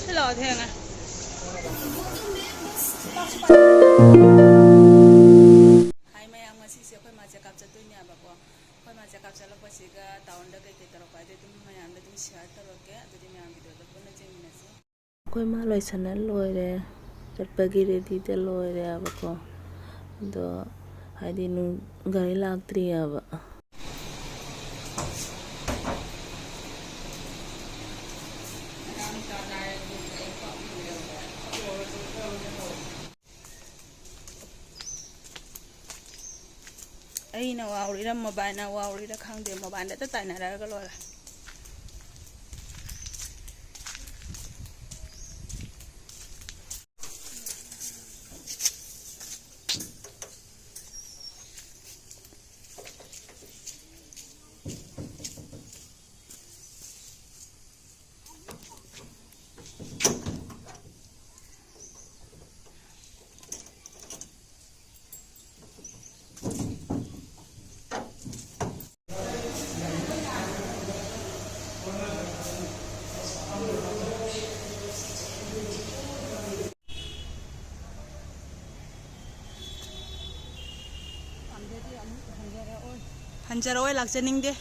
Hello, Thang. Hi, ma'am. Masi siya ko masya kapsa to niya ba ko? Ko masya kapsa lang po siya taon da kay kitaro pa dito ma'am da tum share taro ke ado di ma'am video da ko na jeng na si. Ko ma loy sanal loire chatpagi ready te loire ba ko. Do hai di nu gari lagtri ba. Eina waurira mabana waurira khangde mabana ta tainara ga lora Hanjara oi lakjaning de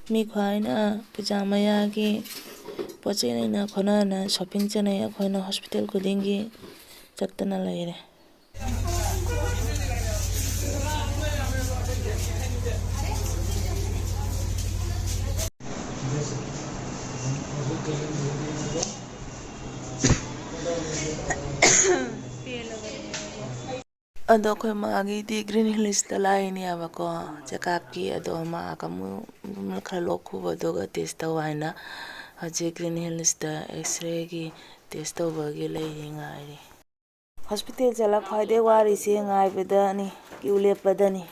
mi khwaina puja maya gi poche na khona na shopping chana ya khona hospital khuding gi chatna leiri ado ko magi di green hills ta lai ni aba ko chekap ki ado ma kamu khalo khu bodo ga test ta waina aje green hills ta x-ray gi test ta ba gi lai ngai hospital jala phaide wari se ngai beda ni ki ule pada ni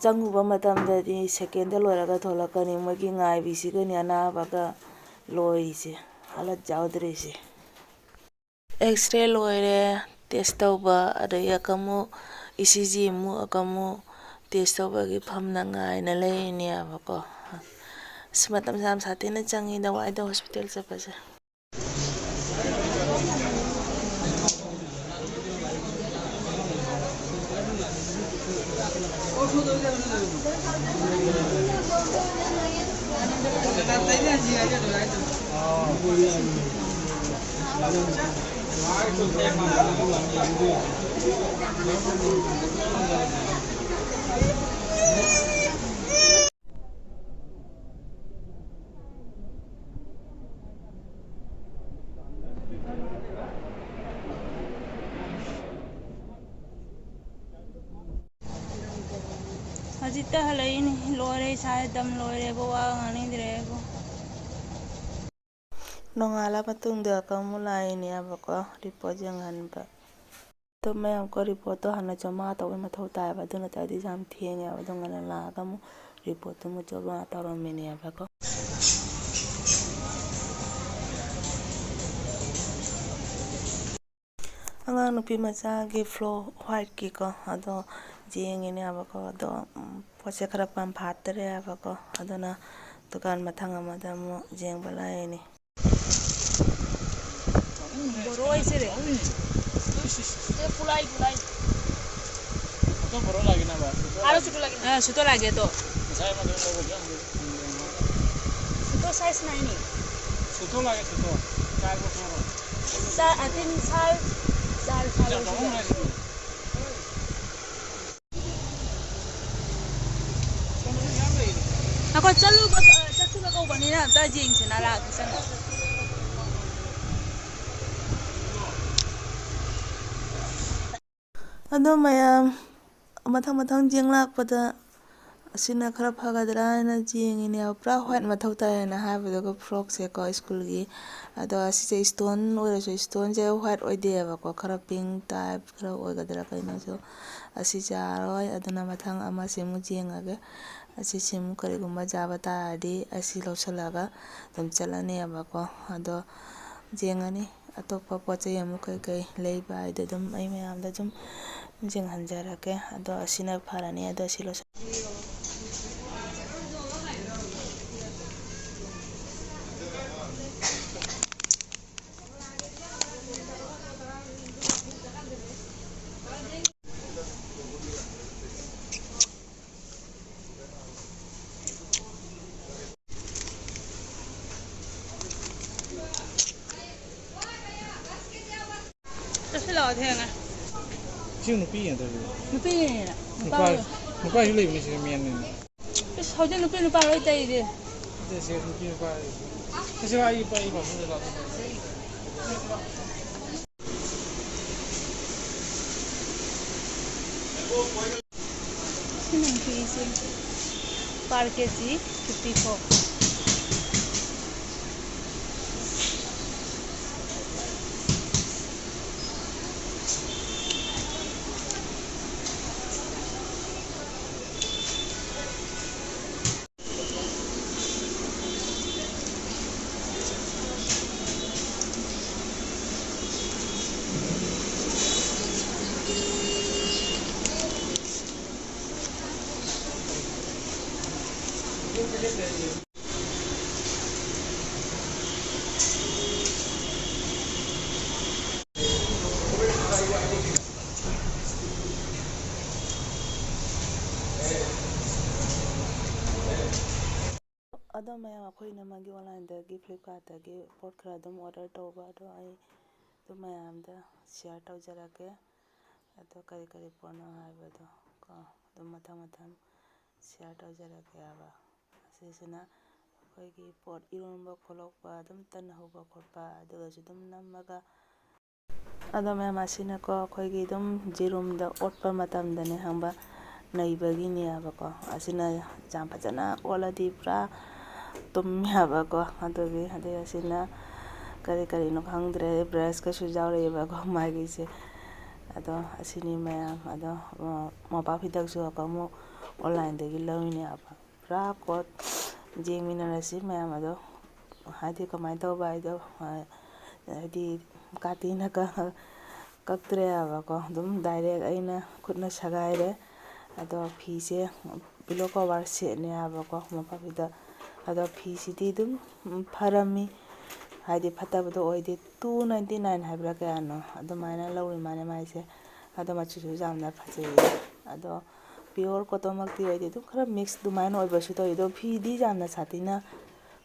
changu ba matam da di second da lora ga thola ka ni ma gi ngai bi si ga ni ana ba ga loi se halat jawdre se x-ray loire test tauba ada ya kamu ECG mu kamu test tauba gi phamna ngai na lei ni aba ko smatam sam sate na changi da wai da hospital sa pa sa Hajita halai ni lore sai dam lore bo wa ngani dire bo nongala patung da kamu lai ni aba ko report jangan ba to mayam ko report to hana chama to ma tho ta ba duna ta di jam thieng ya ba ngala la kamu report to mu choba ta ro me ni aba ko angang nupi macha gi flow white ki ko ado jeng ini aba ko do poche khara pam phatare aba ko adona dukan mathang amada mu jeng balai ni boroi se re e pulai to boro lagi na ba aro suto lagi suto lage to sai ma do suto size nai ni suto lage suto char ko soro sa atin sal dal sal ako chalu ko bani na ta jing se na la kisan ado mayam mathang jeng lak pada ꯑꯁꯤꯅ ꯈꯔ ꯐꯒꯗ꯭ꯔꯥ ꯍꯥꯏꯅ ꯌꯦꯡꯉꯤꯅꯦ ꯄꯨꯔꯥ white ꯃꯊꯧ ꯇꯥꯏꯌꯦꯅ ꯍꯥꯏꯕꯗꯨꯒ ꯐ꯭ꯔꯣꯛꯁꯦꯀꯣ ꯁ꯭ꯀꯨꯜꯒꯤ ꯑꯗꯣ ꯑꯁꯤꯁꯦ ꯏꯁꯇꯣꯟ ꯑꯣꯏꯔꯁꯨ ꯏꯁꯇꯣꯟꯁꯦ ꯍ꯭ꯋꯥꯏꯠ ꯑꯣꯏꯗꯦꯕꯀꯣ ꯈꯔ ꯄꯤꯡ ꯇꯥꯏꯞ ꯈꯔ ꯑꯣꯏꯒꯗ꯭ꯔꯥ ꯀꯩꯅꯣꯁꯨ ꯑꯁꯤꯁꯦ ꯌꯥꯔꯣꯏ ꯑꯗꯨꯅ ꯃꯊꯪ ꯑꯃꯁꯤꯃꯨꯛ ꯌꯦꯡꯉꯒꯦ ꯑꯁꯤꯁꯤꯃꯨꯛ ꯀꯔꯤꯒꯨꯝꯕ ꯌꯥꯕ ꯇꯥꯔꯗꯤ ꯑꯁꯤ ꯂꯧꯁꯤꯜꯂꯒ ꯑꯗꯨꯝ ꯆꯠꯂꯅꯦꯕꯀꯣ ꯑꯗꯣ ꯌꯦꯡꯉꯅꯤ ꯑꯇꯣꯞꯄ ꯄꯣꯠ ꯆꯩ ꯑꯃꯨꯛ ꯀꯩꯀꯩ ꯂꯩꯕ ꯍꯥꯏꯗꯣ ꯑꯗꯨꯝ ꯑꯩ ꯃꯌꯥꯝꯗ ꯑꯗꯨꯝ ꯌꯦꯡꯍꯟꯖꯔꯛꯀꯦ ꯑꯗꯣ ꯑꯁꯤꯅ ꯐꯔꯅꯤ ꯑꯗꯣ ꯑꯁꯤ ꯂꯧꯁꯤꯜ ꯆꯠꯁꯤꯜꯂꯛꯑꯣ ꯊꯦꯡꯉꯦ ꯁꯤ ꯅꯨꯄꯤ ꯉꯥꯛꯇꯔꯣ? ꯅꯨꯄꯤꯒꯤꯅꯤꯅ ꯅꯨꯄꯥꯁꯨ ꯂꯩꯕꯅꯤ ꯁꯤꯗ ꯃꯦꯟꯅꯤꯅ. ꯏꯁ ꯍꯧꯖꯤꯛ ꯅꯨꯄꯤ ꯅꯨꯄꯥ ꯂꯣꯏ ꯇꯩꯔꯤꯗꯤ. ꯁꯤ ꯅꯨꯄꯤ ꯅꯨꯄꯥ ꯁꯤ ꯑꯩ ꯄꯥꯝꯖꯗ ꯂꯥꯛ. ꯁꯤ ꯅꯨꯡꯇꯤꯒꯤꯁꯦ ꯄꯥꯔ ꯀꯦꯖꯤ 54. ꯑꯗꯣ ꯃꯌꯥꯝ ꯑꯩꯈꯣꯏꯅ ꯃꯥꯒꯤ ꯑꯣꯟꯂꯥꯏꯟꯗꯒꯤ ꯐ꯭ꯂꯤꯞꯀꯥꯔꯠꯇꯒꯤ ꯄꯣꯠ ꯈꯔ ꯑꯗꯨꯝ ꯑꯣꯔꯗꯔ ꯇꯧꯕ ꯑꯗꯣ ꯑꯩ ꯑꯗꯨꯝ ꯃꯌꯥꯝꯗ ꯁꯤꯌꯥꯔ ꯇꯧꯖꯔꯛꯀꯦ ꯑꯗꯣ ꯀꯔꯤ ꯀꯔꯤ ꯄꯣꯠꯅꯣ ꯍꯥꯏꯕꯗꯣ ꯀꯣ ꯑꯗꯨꯝ ꯃꯊꯪ ꯃꯊꯪ ꯁꯤꯌꯥꯔ ꯇꯧꯖꯔꯛꯀꯦ ꯍꯥꯏꯕ ꯑꯁꯤꯁꯤꯅ ꯑꯩꯈꯣꯏꯒꯤ ꯄꯣꯠ ꯏꯔꯣꯟꯕ ꯈꯣꯠꯂꯛꯄ ꯑꯗꯨꯝ ꯇꯟ ꯍꯧꯕ ꯈꯣꯠꯄ ꯑꯗꯨꯒꯁꯨ ꯑꯗꯨꯝ ꯅꯝꯃꯒ ꯑꯗꯣ ꯃꯌꯥꯝ ꯑꯁꯤꯅꯀꯣ ꯑꯩꯈꯣꯏꯒꯤ ꯑꯗꯨꯝ ꯖꯤꯔꯨꯝꯗ ꯑꯣꯠꯄ ꯃꯇꯝꯗꯅꯦ ꯈꯪꯕ ꯅꯩꯕꯒꯤꯅꯦꯕꯀꯣ ꯑꯁꯤꯅ ꯌꯥꯝ ꯐꯖꯅ ꯑꯣꯠꯂꯗꯤ ꯄꯨꯔꯥ ꯇꯨꯝꯃꯦ ꯍꯥꯏꯕꯀꯣ ꯑꯗꯨꯒꯤ ꯑꯗꯩ ꯑꯁꯤꯅ ꯀꯔꯤ ꯀꯔꯤꯅꯣ ꯈꯪꯗ꯭ꯔꯦ ꯕ꯭ꯔꯁꯀꯁꯨ ꯌꯥꯎꯔꯛꯑꯦꯕꯀꯣ ꯃꯥꯒꯤꯁꯦ ꯑꯗꯣ ꯑꯁꯤꯅꯤ ꯃꯌꯥꯝ ꯑꯗꯣ ꯃꯣꯝꯄꯥꯛ ꯐꯤꯗꯛꯁꯨ ꯑꯃꯨꯛ ꯑꯣꯟꯂꯥꯏꯟꯗꯒꯤ ꯂꯧꯔꯤꯅꯦꯕ ꯄꯨꯔꯥ ꯀꯣꯠ ꯌꯦꯡꯃꯤꯟꯅꯔꯁꯤ ꯃꯌꯥꯝ ꯑꯗꯣ ꯍꯥꯏꯗꯤ ꯀꯃꯥꯏꯅ ꯇꯧꯕ ꯍꯥꯏꯗꯣ ꯍꯥꯏꯗꯤ ꯀꯥꯇꯤꯅ ꯀꯛꯇ꯭ꯔꯦ ꯍꯥꯏꯕꯀꯣ ꯑꯗꯨꯝ ꯗꯥꯏꯔꯦꯛ ꯑꯩꯅ ꯈꯨꯠꯅ ꯁꯒꯥꯏꯔꯦ ꯑꯗꯣ ꯐꯤꯁꯦ ꯄꯤꯂꯣ ꯀꯣꯚꯔ ꯁꯦꯠꯅꯦ ꯍꯥꯏꯕꯀꯣ ꯃꯣꯝꯄꯥꯛ ꯐꯤꯗꯛ ꯑꯗꯣ ꯐꯤꯁꯤꯗꯤ ꯑꯗꯨꯝ ꯐꯔꯝꯃꯤ ꯍꯥꯏꯗꯤ ꯐꯠꯇꯕꯗꯣ ꯑꯣꯏꯗꯦ 299 ꯍꯥꯏꯕ꯭ꯔꯥ ꯀꯌꯥꯅꯣ ꯑꯗꯨꯃꯥꯏꯅ ꯂꯧꯔꯤ ꯃꯥꯅꯦ ꯃꯥꯏꯁꯦ ꯑꯗꯣ ꯃꯆꯨꯁꯨ ꯌꯥꯝꯅ ꯐꯖꯩꯌꯦ ꯑꯗꯣ ꯄꯤꯌꯣꯔ ꯀꯣꯇꯟꯃꯛꯇꯤ ꯑꯣꯏꯗꯦ ꯑꯗꯨꯝ ꯈꯔ ꯃꯤꯛꯁ ꯑꯗꯨꯃꯥꯏꯅ ꯑꯣꯏꯕꯁꯨ ꯇꯧꯋꯤ ꯑꯗꯣ ꯐꯤꯗꯤ ꯌꯥꯝꯅ ꯁꯥꯊꯤꯅ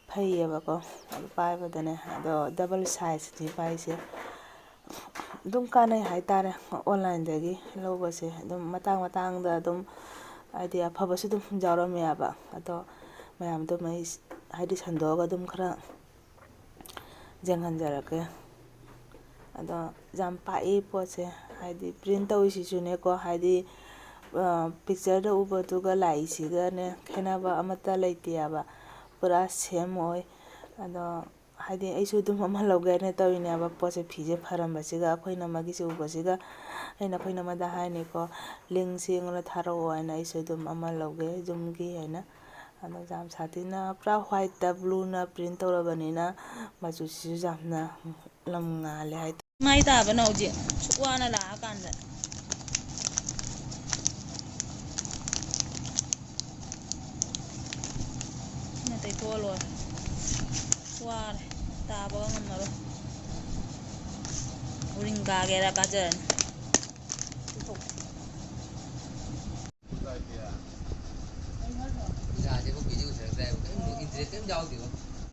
ꯐꯩꯌꯦꯕꯀꯣ ꯑꯗꯨ ꯄꯥꯏꯕꯗꯅꯦ ꯑꯗꯣ ꯗꯕꯜ ꯁꯥꯏꯖꯅꯤ ꯄꯥꯏꯁꯦ ꯑꯗꯨꯝ ꯀꯥꯟꯅꯩ ꯍꯥꯏꯇꯥꯔꯦ ꯑꯣꯟꯂꯥꯏꯟꯗꯒꯤ ꯂꯧꯕꯁꯦ ꯑꯗꯨꯝ ꯃꯇꯥꯡ ꯃꯇꯥꯡꯗ ꯑꯗꯨꯝ ꯍꯥꯏꯗꯤ ꯑꯐꯕꯁꯨ ꯑꯗꯨꯝ ꯌꯥꯎꯔꯝꯃꯦꯕ ꯑꯗꯣ ꯃꯌꯥꯝꯗꯣ ꯑꯩ ꯍꯥꯏꯗꯤ ꯁꯟꯗꯣꯛꯑꯒ ꯑꯗꯨꯝ ꯈꯔ ꯌꯦꯡꯍꯟꯖꯔꯛꯀꯦ ꯑꯗꯣ ꯌꯥꯝ ꯄꯥꯛꯏ ꯄꯣꯠꯁꯦ ꯍꯥꯏꯗꯤ ꯄ꯭ꯔꯤꯟ ꯇꯧꯔꯤꯁꯤꯁꯨꯅꯦꯀꯣ ꯍꯥꯏꯗꯤ ꯄꯤꯛꯆꯔꯗ ꯎꯕꯗꯨꯒ ꯂꯥꯛꯏꯁꯤꯒꯅꯦ ꯈꯦꯠꯅꯕ ꯑꯃꯠꯇ ꯂꯩꯇꯦꯕ ꯄꯨꯔꯥ ꯁꯦꯝ ꯑꯣꯏ ꯑꯗꯣ ꯍꯥꯏꯗꯤ ꯑꯩꯁꯨ ꯑꯗꯨꯝ ꯑꯃ ꯂꯧꯒꯦꯅ ꯇꯧꯔꯤꯅꯦꯕ ꯄꯣꯠꯁꯦ ꯐꯤꯁꯦ ꯐꯔꯝꯕꯁꯤꯒ ꯑꯩꯈꯣꯏꯅ ꯃꯥꯒꯤꯁꯦ ꯎꯕꯁꯤꯒ ꯑꯩꯅ ꯑꯩꯈꯣꯏꯅ ꯑꯃꯗ ꯍꯥꯏꯅꯤꯀꯣ ꯂꯤꯡꯁꯦ ꯑꯩꯉꯣꯟꯗ ꯊꯥꯔꯛꯑꯣ ꯍꯥꯏꯅ ꯑꯩꯁꯨ ꯑꯗꯨꯝ ꯑꯃ ꯂꯧꯒꯦ ꯌꯨꯝꯒꯤ ꯍꯥꯏꯅ ꯑꯗꯣ ꯌꯥꯝ ꯁꯥꯊꯤꯅ ꯄꯨꯔꯥ ꯍ꯭ꯋꯥꯏꯠꯇ ꯕ꯭ꯂꯨꯅ ꯄ꯭ꯔꯤꯟ ꯇꯧꯔꯕꯅꯤꯅ ꯃꯆꯨꯁꯤꯁꯨ ꯌꯥꯝꯅ ꯂꯝ ꯉꯥꯜꯂꯦ ꯍꯥꯏꯇꯥꯔꯦ ꯃꯥꯏ ꯇꯥꯕꯅ ꯍꯧꯖꯤꯛ ꯁꯨꯛ ꯋꯥꯅ ꯂꯥꯛꯑꯀꯥꯟꯗ ꯁꯤꯅ ꯇꯩꯊꯣꯛꯑ ꯂꯣꯏꯔꯦ ꯋꯥꯔꯦ ꯇꯥꯕꯒ ꯉꯝꯃꯔꯣꯏ ꯎꯔꯤꯡ ꯀꯥꯒꯦꯔꯥ ꯀꯥꯖꯔꯅꯤ